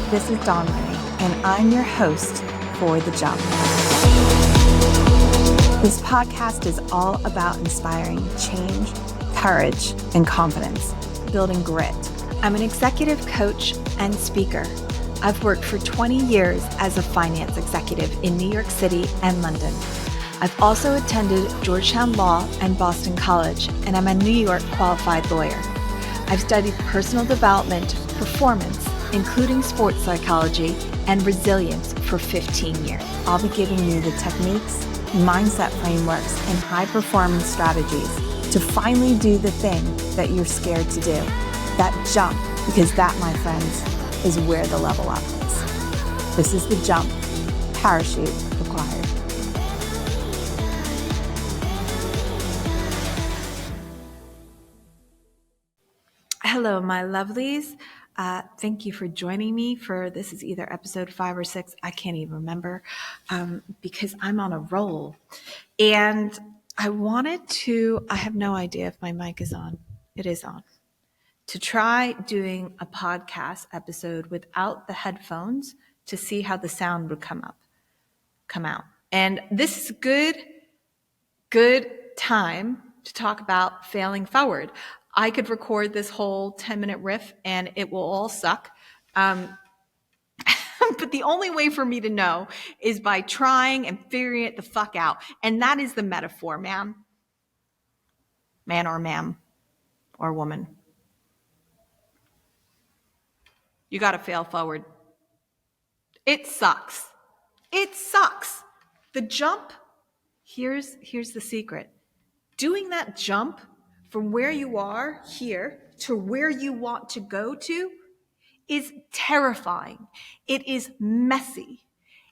This is Dawn Ray, and I'm your host for The Jump. This podcast is all about inspiring change, courage, and confidence, building grit. I'm an executive coach and speaker. I've worked for 20 years as a finance executive in New York City and London. I've also attended Georgetown Law and Boston College, and I'm a New York qualified lawyer. I've studied personal development, performance, including sports psychology, and resilience for 15 years. I'll be giving you the techniques, mindset frameworks, and high-performance strategies to finally do the thing that you're scared to do. That jump, because that, my friends, is where the level up is. This is The Jump. Parachute required. Hello, my lovelies. Thank you for joining me for this is either episode 5 or 6. I can't even remember because I'm on a roll. And I have no idea if my mic is on. It is on. To try doing a podcast episode without the headphones to see how the sound would come out. And this is a good time to talk about failing forward. I could record this whole 10-minute riff and it will all suck. But the only way for me to know is by trying and figuring it the fuck out. And that is the metaphor, man or ma'am or woman. You got to fail forward. It sucks. The jump, here's the secret. Doing that jump from where you are here to where you want to go to is terrifying. It is messy.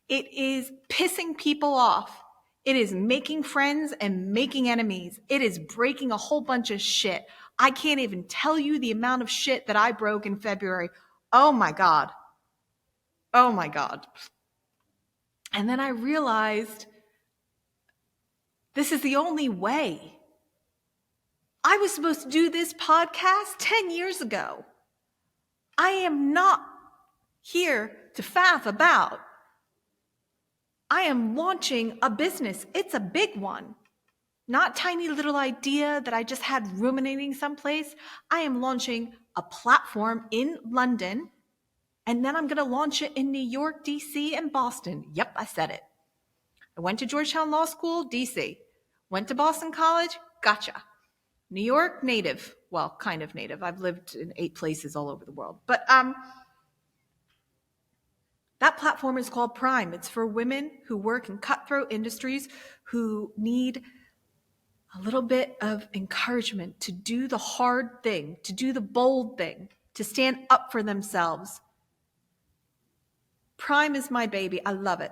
It is pissing people off. It is making friends and making enemies. It is breaking a whole bunch of shit. I can't even tell you the amount of shit that I broke in February. Oh my God. And then I realized this is the only way. I was supposed to do this podcast 10 years ago. I am not here to faff about. I am launching a business. It's a big one. Not tiny little idea that I just had ruminating someplace. I am launching a platform in London, and then I'm going to launch it in New York, DC, and Boston. Yep, I said it. I went to Georgetown Law School, DC. Went to Boston College, gotcha. New York, native. Well, kind of native. I've lived in 8 places all over the world. But that platform is called Prime. It's for women who work in cutthroat industries who need a little bit of encouragement to do the hard thing, to do the bold thing, to stand up for themselves. Prime is my baby. I love it.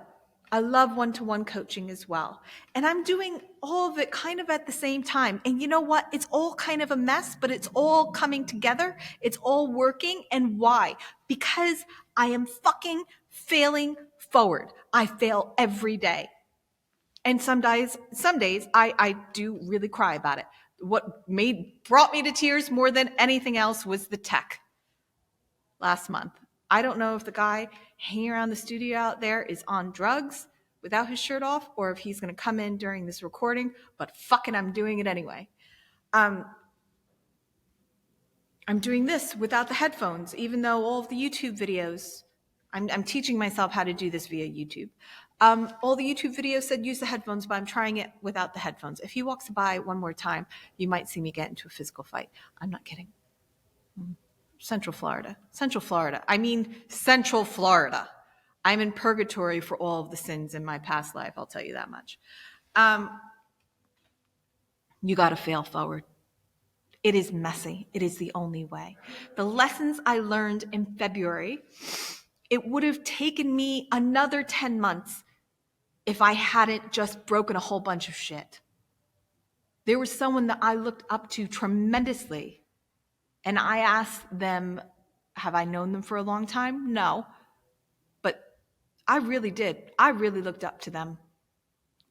I love one-to-one coaching as well. And I'm doing all of it kind of at the same time. And you know what? It's all kind of a mess, but it's all coming together. It's all working. And why? Because I am fucking failing forward. I fail every day. And some days I do really cry about it. What brought me to tears more than anything else was the tech last month. I don't know if the guy hanging around the studio out there is on drugs without his shirt off or if he's going to come in during this recording, but fucking I'm doing it anyway. I'm doing this without the headphones, even though all of the YouTube videos, I'm teaching myself how to do this via YouTube. All the YouTube videos said use the headphones, but I'm trying it without the headphones. If he walks by one more time, you might see me get into a physical fight. I'm not kidding. Central Florida. I mean, Central Florida. I'm in purgatory for all of the sins in my past life. I'll tell you that much. You got to fail forward. It is messy. It is the only way. The lessons I learned in February, it would have taken me another 10 months if I hadn't just broken a whole bunch of shit. There was someone that I looked up to tremendously. And I asked them, have I known them for a long time? No. But I really did. I really looked up to them.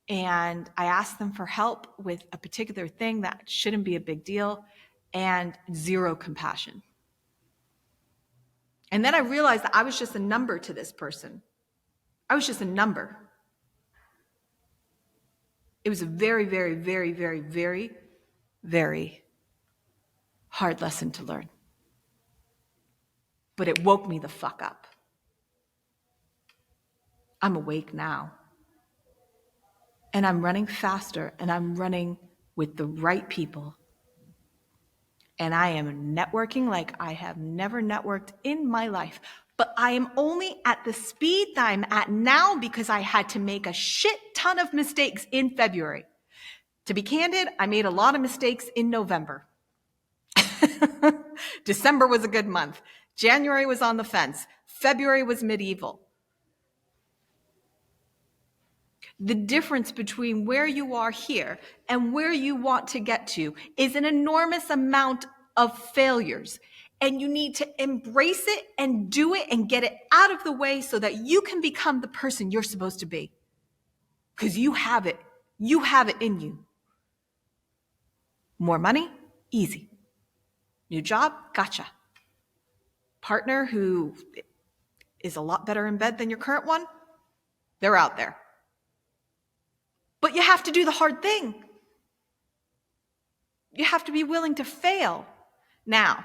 And I asked them for help with a particular thing that shouldn't be a big deal, and zero compassion. And then I realized that I was just a number to this person. I was just a number. It was a very, very, very, very, very, very hard lesson to learn. But it woke me the fuck up. I'm awake now. And I'm running faster, and I'm running with the right people. And I am networking like I have never networked in my life. But I am only at the speed that I'm at now because I had to make a shit ton of mistakes in February. To be candid, I made a lot of mistakes in November. December was a good month. January was on the fence. February was medieval. The difference between where you are here and where you want to get to is an enormous amount of failures. And you need to embrace it and do it and get it out of the way so that you can become the person you're supposed to be. Because you have it. You have it in you. More money? Easy. New job? Gotcha. Partner who is a lot better in bed than your current one? They're out there. But you have to do the hard thing. You have to be willing to fail. Now,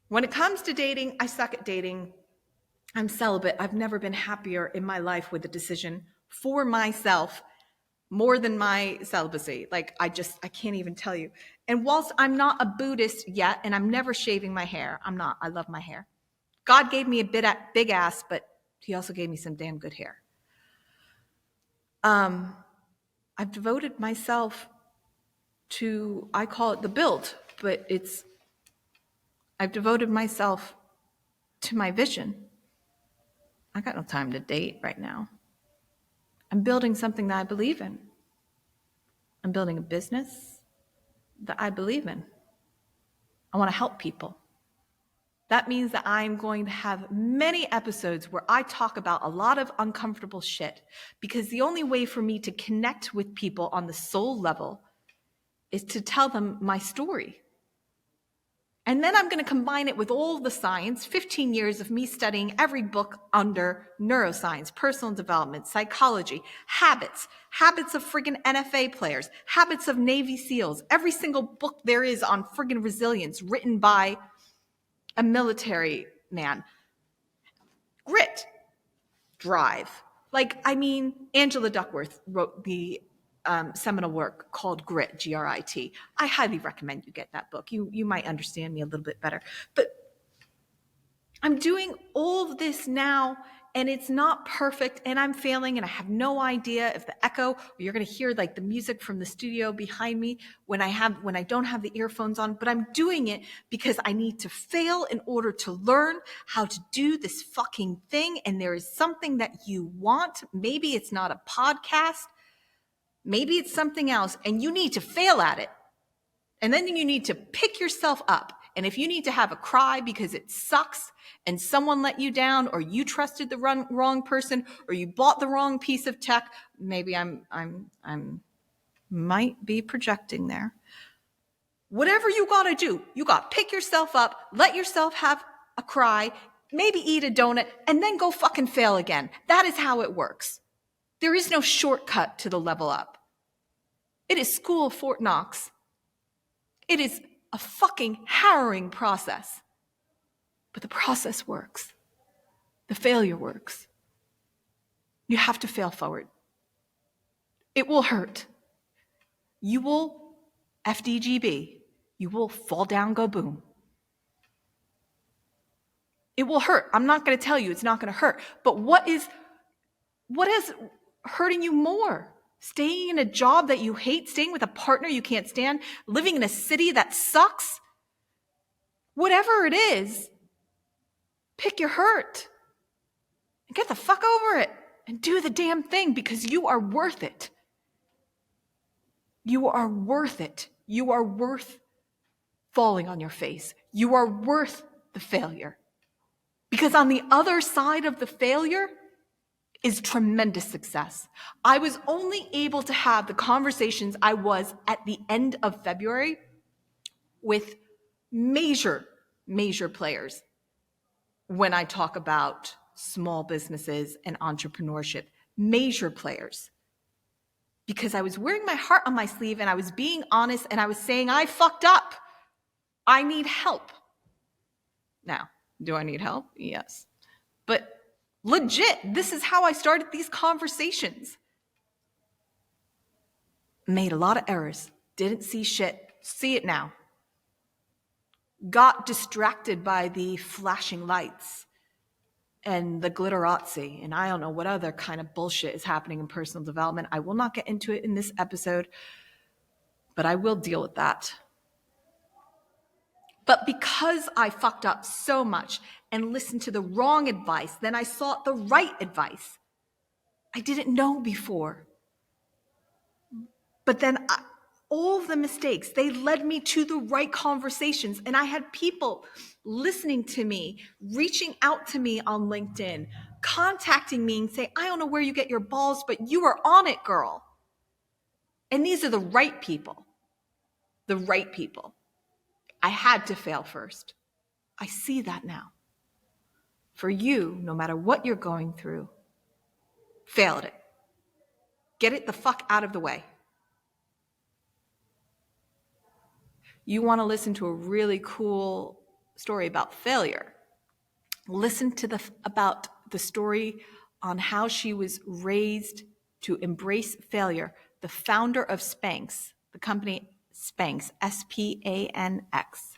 when it comes to dating, I suck at dating. I'm celibate. I've never been happier in my life with a decision for myself more than my celibacy. Like, I can't even tell you. And whilst I'm not a Buddhist yet, and I'm never shaving my hair, I'm not. I love my hair. God gave me a big ass, but he also gave me some damn good hair. I've devoted myself to, I call it the build, but I've devoted myself to my vision. I got no time to date right now. I'm building something that I believe in. I'm building a business that I believe in. I want to help people. That means that I'm going to have many episodes where I talk about a lot of uncomfortable shit, because the only way for me to connect with people on the soul level is to tell them my story. And then I'm going to combine it with all the science, 15 years of me studying every book under neuroscience, personal development, psychology, habits of friggin' NFA players, habits of Navy SEALs, every single book there is on friggin' resilience written by a military man. Grit, drive. Angela Duckworth wrote the seminal work called Grit, Grit. I highly recommend you get that book. You might understand me a little bit better. But I'm doing all of this now, and it's not perfect, and I'm failing, and I have no idea if the echo, or you're going to hear like the music from the studio behind me when I don't have the earphones on, but I'm doing it because I need to fail in order to learn how to do this fucking thing. And there is something that you want. Maybe it's not a podcast. Maybe it's something else, and you need to fail at it. And then you need to pick yourself up. And if you need to have a cry because it sucks and someone let you down, or you trusted the wrong person, or you bought the wrong piece of tech, maybe I'm might be projecting there. Whatever you got to do, you got to pick yourself up, let yourself have a cry, maybe eat a donut, and then go fucking fail again. That is how it works. There is no shortcut to the level up. It is school of Fort Knox. It is a fucking harrowing process. But the process works. The failure works. You have to fail forward. It will hurt. You will FDGB. You will fall down, go boom. It will hurt. I'm not going to tell you it's not going to hurt. But what is hurting you more? Staying in a job that you hate, staying with a partner you can't stand, living in a city that sucks? Whatever it is, pick your hurt and get the fuck over it and do the damn thing, because you are worth it. You are worth it. You are worth falling on your face. You are worth the failure. Because on the other side of the failure is tremendous success. I was only able to have the conversations I was at the end of February with major players. when I talk about small businesses and entrepreneurship, major players, because I was wearing my heart on my sleeve and I was being honest and I was saying, I fucked up. I need help. Now, do I need help? Yes. But legit, this is how I started these conversations. Made a lot of errors. Didn't see shit. See it now. Got distracted by the flashing lights and the glitterazzi, and I don't know what other kind of bullshit is happening in personal development. I will not get into it in this episode, but I will deal with that. But because I fucked up so much and listened to the wrong advice, then I sought the right advice. I didn't know before. But then all of the mistakes, they led me to the right conversations. And I had people listening to me, reaching out to me on LinkedIn, contacting me and say, I don't know where you get your balls, but you are on it, girl. And these are the right people. The right people. I had to fail first. I see that now. For you, no matter what you're going through, fail at it. Get it the fuck out of the way. You want to listen to a really cool story about failure. Listen to about the story on how she was raised to embrace failure. The founder of Spanx, the company Spanx, S-P-A-N-X.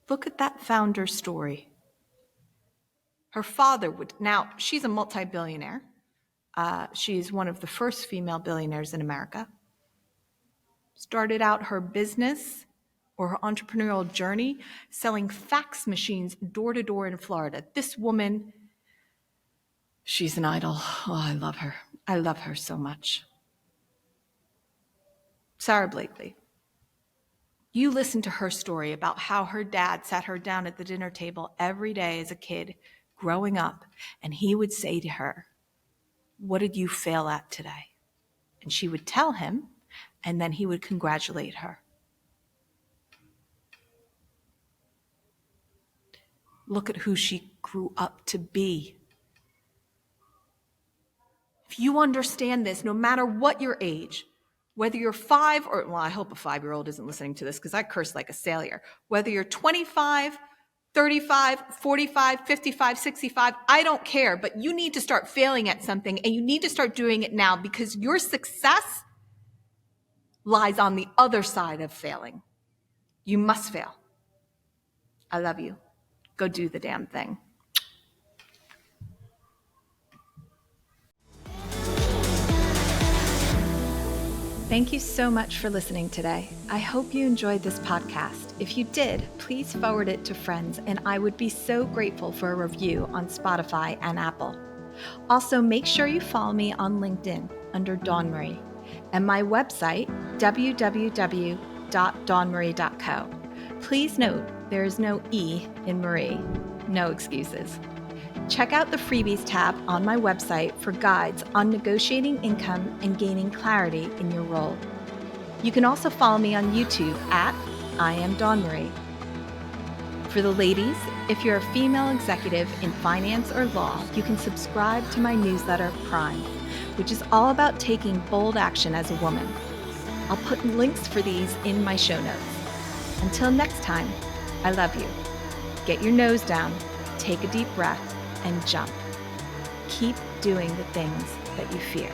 Look at that founder story. Her father now she's a multi-billionaire. She's one of the first female billionaires in America. Started out her business or her entrepreneurial journey selling fax machines door to door in Florida. This woman, she's an idol. Oh, I love her. I love her so much. Sarah Blakely. You listen to her story about how her dad sat her down at the dinner table every day as a kid growing up, and he would say to her, what did you fail at today? And she would tell him, and then he would congratulate her. Look at who she grew up to be. If you understand this, no matter what your age, whether you're 5 or, well, I hope a 5-year-old isn't listening to this because I curse like a sailor. Whether you're 25, 35, 45, 55, 65, I don't care, but you need to start failing at something and you need to start doing it now because your success lies on the other side of failing. You must fail. I love you. Go do the damn thing. Thank you so much for listening today. I hope you enjoyed this podcast. If you did, please forward it to friends, and I would be so grateful for a review on Spotify and Apple. Also, make sure you follow me on LinkedIn under Dawn Marie and my website, www.dawnmarie.co. Please note, there is no E in Marie. No excuses. Check out the freebies tab on my website for guides on negotiating income and gaining clarity in your role. You can also follow me on YouTube at I Am Dawn Marie. For the ladies, if you're a female executive in finance or law, you can subscribe to my newsletter, Prime, which is all about taking bold action as a woman. I'll put links for these in my show notes. Until next time, I love you. Get your nose down, take a deep breath, and jump. Keep doing the things that you fear.